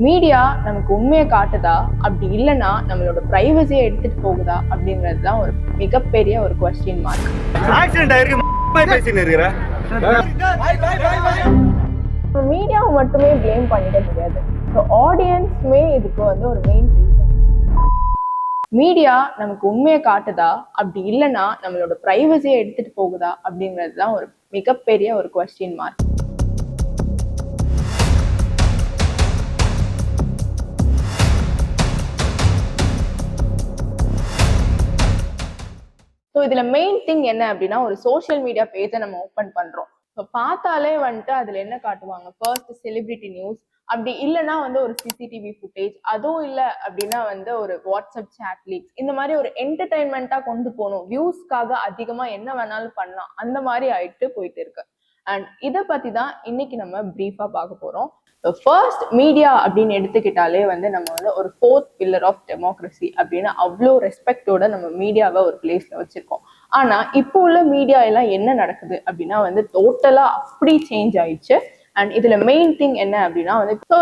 Media நமக்கு உண்மையை காட்டுதா, அப்படி இல்லைன்னா நம்மளோட பிரைவசியை எடுத்துட்டு போகுதா அப்படிங்கிறது தான் ஒரு மிகப்பெரிய ஒரு கொஸ்டின் மார்க். மீடியாவை மட்டுமே பிளேம் பண்ணிட முடியாது. ஆடியன்ஸுமே இதுக்கு ஒரு மெயின் ரீசன். மீடியா நமக்கு உண்மையை காட்டுதா, அப்படி இல்லைன்னா நம்மளோட பிரைவசியை எடுத்துட்டு போகுதா அப்படிங்கிறது தான் ஒரு மிகப்பெரிய ஒரு கொஸ்டின் மார்க். ஸோ இதில் மெயின் திங் என்ன அப்படின்னா, ஒரு சோஷியல் மீடியா பேஜை நம்ம ஓப்பன் பண்ணுறோம். ஸோ பார்த்தாலே அதில் என்ன காட்டுவாங்க, ஃபர்ஸ்ட் செலிபிரிட்டி நியூஸ், அப்படி இல்லைன்னா ஒரு சிசிடிவி ஃபுட்டேஜ், அதுவும் இல்லை அப்படின்னா ஒரு வாட்ஸ்அப் சேட் லீக்ஸ், இந்த மாதிரி ஒரு என்டர்டைன்மெண்ட்டாக கொண்டு போகணும், வியூஸ்க்காக அதிகமாக என்ன வேணாலும் பண்ணலாம், அந்த மாதிரி ஆயிட்டு போயிட்டு இருக்கு. அண்ட் இதை பற்றி தான் இன்னைக்கு நம்ம ப்ரீஃபாக பார்க்க போகிறோம். ஃபர்ஸ்ட் மீடியா அப்படின்னு எடுத்துக்கிட்டாலே நம்ம ஒரு ஃபோர்த் பில்லர் ஆஃப் டெமோக்ரஸி அப்படின்னு அவ்வளோ ரெஸ்பெக்டோட நம்ம மீடியாவை ஒரு பிளேஸ்ல வச்சிருக்கோம். ஆனா இப்போ உள்ள மீடியா எல்லாம் என்ன நடக்குது அப்படின்னா டோட்டலா அப்படி சேஞ்ச் ஆயிடுச்சு. அண்ட் இதுல மெயின் திங் என்ன அப்படின்னா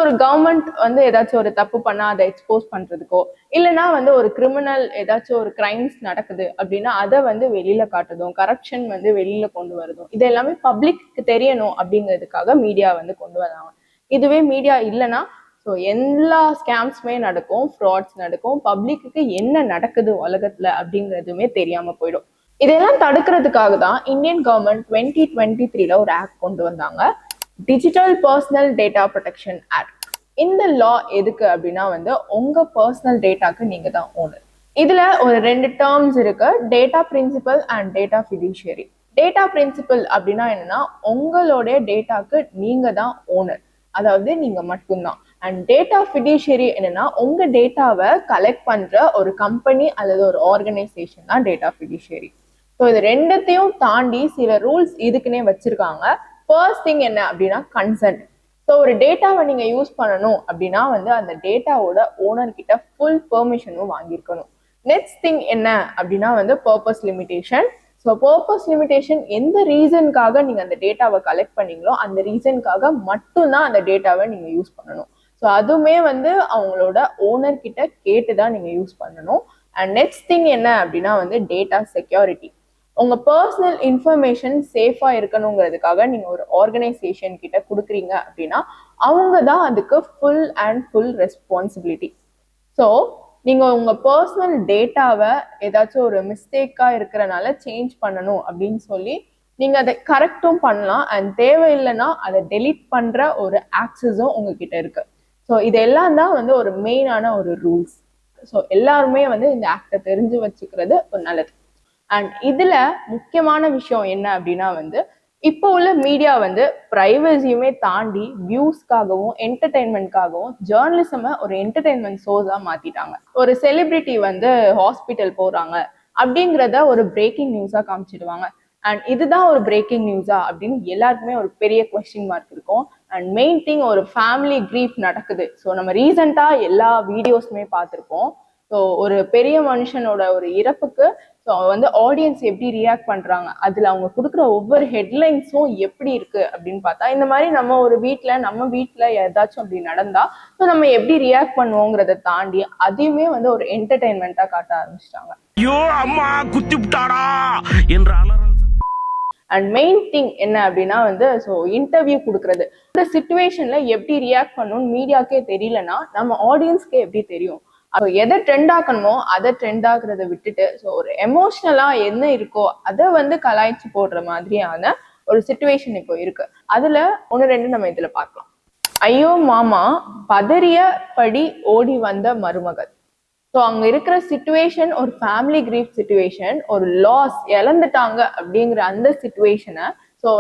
ஒரு கவர்மெண்ட் ஏதாச்சும் ஒரு தப்பு பண்ணா அதை எக்ஸ்போஸ் பண்றதுக்கோ, இல்லைன்னா ஒரு கிரிமினல் ஏதாச்சும் ஒரு கிரைம்ஸ் நடக்குது அப்படின்னா அதை வெளியில காட்டுறதும், கரப்ஷன் வெளியில கொண்டு வரதும், இது எல்லாமே பப்ளிக்கு தெரியணும் அப்படிங்கிறதுக்காக மீடியா கொண்டு வராங்க. இதுவே மீடியா இல்லைன்னா எல்லா ஸ்கேம்ஸுமே நடக்கும், ஃப்ராட்ஸ் நடக்கும், பப்ளிக்கு என்ன நடக்குது உலகத்துல அப்படிங்கிறதுமே தெரியாம போயிடும். இதெல்லாம் தடுக்கிறதுக்காக தான் இந்தியன் கவர்மெண்ட் 2023 ஒரு ஆக்ட் கொண்டு வந்தாங்க, digital personal data protection act. இந்த லா எதுக்கு அப்படின்னா உங்க பர்சனல் டேட்டாக்கு நீங்க தான் ஓனர். இதுல ஒரு 2 டேர்ம்ஸ் இருக்கு, data principal and data fiduciary. Data principal அப்படின்னா என்னன்னா, உங்களுடைய டேட்டாக்கு நீங்க தான் ஓனர், அதாவது நீங்க மட்டும்தான். அண்ட் டேட்டா ஃபிடிஷியரி என்னன்னா, உங்க டேட்டாவை கலெக்ட் பண்ற ஒரு கம்பெனி அல்லது ஒரு ஆர்கனைசேஷன் தான் டேட்டா ஃபிடிஷியரி. ஸோ இது ரெண்டத்தையும் தாண்டி சில ரூல்ஸ் இதுக்குன்னே வச்சிருக்காங்க. ஃபர்ஸ்ட் திங் என்ன அப்படின்னா கன்சென்ட். ஸோ ஒரு டேட்டாவை நீங்க யூஸ் பண்ணணும் அப்படின்னா அந்த டேட்டாவோட ஓனர் கிட்ட ஃபுல் பெர்மிஷனும் வாங்கியிருக்கணும். நெக்ஸ்ட் திங் என்ன அப்படின்னா purpose limitation. So purpose limitation, எந்த ரீசனுக்காக நீங்கள் அந்த டேட்டாவை கலெக்ட் பண்ணீங்களோ அந்த ரீசனுக்காக மட்டும்தான் அந்த டேட்டாவை நீங்கள் யூஸ் பண்ணணும். ஸோ அதுவுமே அவங்களோட ஓனர் கிட்ட கேட்டு தான் நீங்கள் யூஸ் பண்ணணும். அண்ட் நெக்ஸ்ட் திங் என்ன அப்படின்னா டேட்டா செக்யூரிட்டி. உங்கள் பர்சனல் இன்ஃபர்மேஷன் சேஃபாக இருக்கணுங்கிறதுக்காக நீங்கள் ஒரு ஆர்கனைசேஷன் கிட்ட கொடுக்குறீங்க அப்படின்னா அவங்க தான் அதுக்கு full and full responsibility. So நீங்க உங்க பர்சனல் டேட்டாவை ஏதாச்சும் ஒரு மிஸ்டேக்கா இருக்கிறனால சேஞ்ச் பண்ணணும் அப்படின்னு சொல்லி நீங்க அதை கரெக்டும் பண்ணலாம். அண்ட் தேவையில்லைன்னா அதை டெலீட் பண்ற ஒரு ஆக்சஸும் உங்ககிட்ட இருக்கு. ஸோ இதெல்லாம் தான் ஒரு மெயினான ஒரு ரூல்ஸ். ஸோ எல்லாருமே இந்த ஆக்டை தெரிஞ்சு வச்சுக்கிறது ஒரு நல்லது. அண்ட் இதுல முக்கியமான விஷயம் என்ன அப்படின்னா இப்போ உள்ள மீடியா பிரைவசியுமே தாண்டி வியூஸ்க்காகவும் என்டர்டைன்மெண்ட்காகவும் ஜேர்னலிசமை ஒரு என்டர்டைன்மெண்ட் சோர்ஸா மாத்திட்டாங்க. ஒரு செலிபிரிட்டி ஹாஸ்பிட்டல் போறாங்க அப்படிங்கிறத ஒரு பிரேக்கிங் நியூஸா காமிச்சிடுவாங்க. அண்ட் இதுதான் ஒரு பிரேக்கிங் நியூஸா அப்படின்னு எல்லாருக்குமே ஒரு பெரிய கொஸ்டின் மார்க் இருக்கும். அண்ட் மெயின் திங், ஒரு ஃபேமிலி கிரீஃப் நடக்குது. ஸோ நம்ம ரீசெண்டா எல்லா வீடியோஸுமே பார்த்துருப்போம். ஸோ ஒரு பெரிய மனுஷனோட ஒரு இறப்புக்கு ஸோ ஆடியன்ஸ் எப்படி ரியாக்ட் பண்றாங்க, அதுல அவங்க கொடுக்குற ஒவ்வொரு ஹெட்லைன்ஸும் எப்படி இருக்கு அப்படின்னு பார்த்தா, இந்த மாதிரி நம்ம வீட்டுல ஏதாச்சும் அப்படி நடந்தா ஸோ நம்ம எப்படி ரியாக்ட் பண்ணுவோங்கிறத தாண்டி அதையுமே ஒரு என்டர்டைன்மெண்டா காட்ட ஆரம்பிச்சிட்டாங்க. அண்ட் மெயின் திங் என்ன அப்படின்னா ஸோ இன்டர்வியூ கொடுக்கறது. இந்த சிச்சுவேஷன்ல எப்படி ரியாக்ட் பண்ணணும்னு மீடியாக்கே தெரியலன்னா நம்ம ஆடியன்ஸ்க்கே எப்படி தெரியும்? அப்போ எதை ட்ரெண்ட் ஆக்கணுமோ அதை ட்ரெண்ட் ஆக்குறதை விட்டுட்டு ஸோ ஒரு எமோஷ்னலா என்ன இருக்கோ அதை கலாய்ச்சி போடுற மாதிரியான ஒரு சிச்சுவேஷன் இப்போ இருக்கு. அதுல 1-2 நம்ம இதுல பார்க்கலாம். ஐயோ மாமா, பதறிய படி ஓடி வந்த மருமகள். ஸோ அங்க இருக்கிற சிச்சுவேஷன் ஒரு ஃபேமிலி கிரீஃப் சிச்சுவேஷன், ஒரு லாஸ், இழந்துட்டாங்க அப்படிங்கிற அந்த சிச்சுவேஷனை ஸோ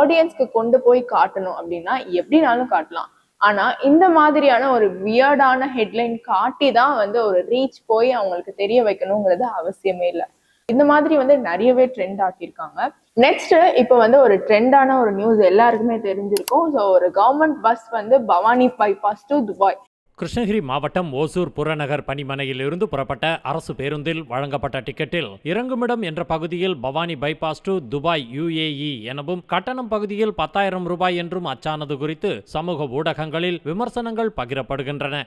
ஆடியன்ஸ்க்கு கொண்டு போய் காட்டணும் அப்படின்னா எப்படினாலும் காட்டலாம். ஆனா இந்த மாதிரியான ஒரு வியர்டான ஹெட்லைன் காட்டி தான் ஒரு ரீச் போய் அவங்களுக்கு தெரிய வைக்கணுங்கிறது அவசியமே இல்லை. இந்த மாதிரி நிறையவே ட்ரெண்ட் ஆக்கியிருக்காங்க. நெக்ஸ்ட் இப்போ ஒரு ட்ரெண்டான ஒரு நியூஸ் எல்லாருக்குமே தெரிஞ்சிருக்கும். ஸோ ஒரு government bus Bhavani bypass to Dubai. Krishnagiri மாவட்டம் ஓசூர் புறநகர் பணிமனையில் இருந்து புறப்பட்ட அரசு பேருந்தில் வழங்கப்பட்ட டிக்கெட்டில் இறங்குமிடம் என்ற பகுதியில் Bhavani bypass to Dubai UAE எனவும் கட்டணம் பகுதியில் 10,000 ரூபாய் என்றும் அச்சானது குறித்து சமூக ஊடகங்களில் விமர்சனங்கள் பகிரப்படுகின்றன.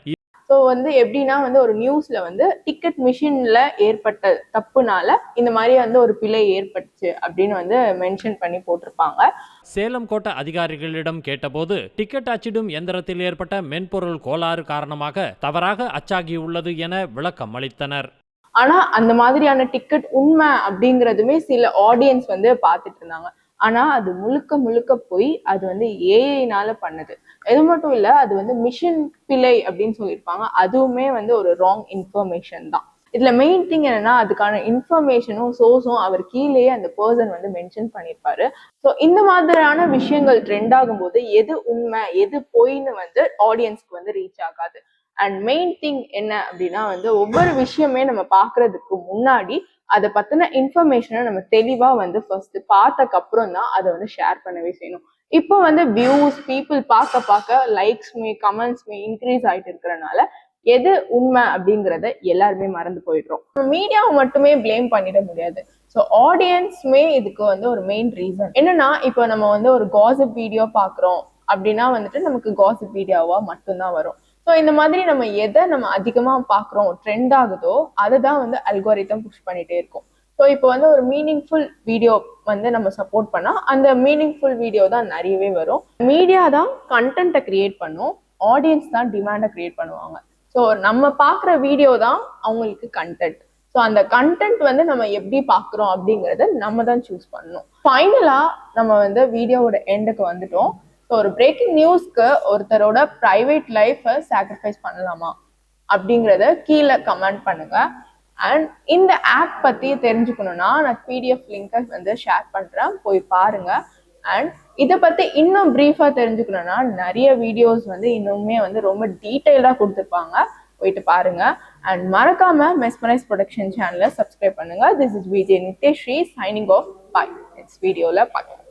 ஸோ எப்படின்னா ஒரு நியூஸ்ல டிக்கெட் மிஷின்ல ஏற்பட்ட தப்புனால இந்த மாதிரி ஒரு பிழை ஏற்பட்டுச்சு அப்படின்னு மென்ஷன் பண்ணி போட்டிருப்பாங்க. சேலம் கோட்ட அதிகாரிகளிடம் கேட்டபோது டிக்கெட் அச்சிடும் எந்திரத்தில் ஏற்பட்ட மென்பொருள் கோளாறு காரணமாக தவறாக அச்சாகியுள்ளது என விளக்கம் அளித்தனர். ஆனா அந்த மாதிரியான டிக்கெட் உண்மை அப்படிங்கிறதுமே சில ஆடியன்ஸ் பார்த்துட்டு இருந்தாங்க. ஆனா அது முழுக்க முழுக்க போய் அது ஏஐனால பண்ணது. இது மட்டும் இல்ல, அது மிஷின் பிழை அப்படின்னு சொல்லியிருப்பாங்க. அதுவுமே ஒரு ராங் இன்ஃபர்மேஷன் தான். இதுல மெயின் திங் என்னன்னா, அதுக்கான இன்ஃபர்மேஷனும் சோர்ஸும் அவர் கீழேயே அந்த பர்சன் மென்ஷன் பண்ணியிருப்பாரு. ஸோ இந்த மாதிரியான விஷயங்கள் ட்ரெண்ட் ஆகும்போது எது உண்மை எது பொய்ன்னு ஆடியன்ஸ்க்கு ரீச் ஆகாது. அண்ட் மெயின் திங் என்ன அப்படின்னா ஒவ்வொரு விஷயமே நம்ம பாக்குறதுக்கு முன்னாடி அதை பத்தின இன்ஃபர்மேஷனை நம்ம தெளிவா ஃபர்ஸ்ட் பார்த்ததுக்கு அப்புறம் தான் அதை ஷேர் பண்ணவே செய்யணும். இப்போ வியூஸ் பீப்புள் பார்க்க லைக்ஸ்மே கமெண்ட்ஸ்மே இன்க்ரீஸ் ஆயிட்டு இருக்கிறனால எது உண்மை அப்படிங்கிறத எல்லாருமே மறந்து போயிடுறோம். மீடியாவை மட்டுமே பிளேம் பண்ணிட முடியாது. ஸோ ஆடியன்ஸ்மே இதுக்கு ஒரு மெயின் ரீசன் என்னன்னா, இப்போ நம்ம ஒரு காசிப் வீடியோ பாக்குறோம் அப்படின்னா நமக்கு காசிப் வீடியோவா மட்டும்தான் வரும். ஸோ இந்த மாதிரி நம்ம எதை அதிகமா பாக்குறோம் ட்ரெண்ட் ஆகுதோ அதை தான் அல்காரிதம் புஷ் பண்ணிட்டே இருக்கும். ஸோ இப்போ ஒரு மீனிங்ஃபுல் வீடியோ நம்ம சப்போர்ட் பண்ணா அந்த மீனிங்ஃபுல் வீடியோ தான் நிறையவே வரும். மீடியா தான் கண்டென்ட்டை கிரியேட் பண்ணும், ஆடியன்ஸ் தான் டிமாண்டை கிரியேட் பண்ணுவாங்க. ஸோ நம்ம பார்க்குற வீடியோ தான் அவங்களுக்கு கண்டென்ட். ஸோ அந்த கண்டென்ட் நம்ம எப்படி பார்க்குறோம் அப்படிங்கிறத நம்ம தான் சூஸ் பண்ணணும். ஃபைனலாக நம்ம வீடியோவோட எண்டுக்கு வந்துட்டோம். ஸோ ஒரு பிரேக்கிங் நியூஸ்க்கு ஒருத்தரோட ப்ரைவேட் லைஃப்பை சாக்ரிஃபைஸ் பண்ணலாமா அப்படிங்கிறத கீழே கமெண்ட் பண்ணுங்க. அண்ட் இந்த ஆப் பற்றி தெரிஞ்சுக்கணும்னா நான் PDF லிங்கை ஷேர் பண்ணுறேன், போய் பாருங்க. அண்ட் இதை பற்றி இன்னும் ப்ரீஃபாக தெரிஞ்சுக்கணும்னா நிறைய வீடியோஸ் இன்னுமே ரொம்ப டீட்டெயிலாக கொடுத்துருப்பாங்க, போயிட்டு பாருங்க. அண்ட் மறக்காம மெஸ்மரைஸ் ப்ரொடக்ஷன் சேனலை சப்ஸ்கிரைப் பண்ணுங்க. This is Vijay Nithyashree signing off. Bye. Next வீடியோவில் பார்க்கலாம்.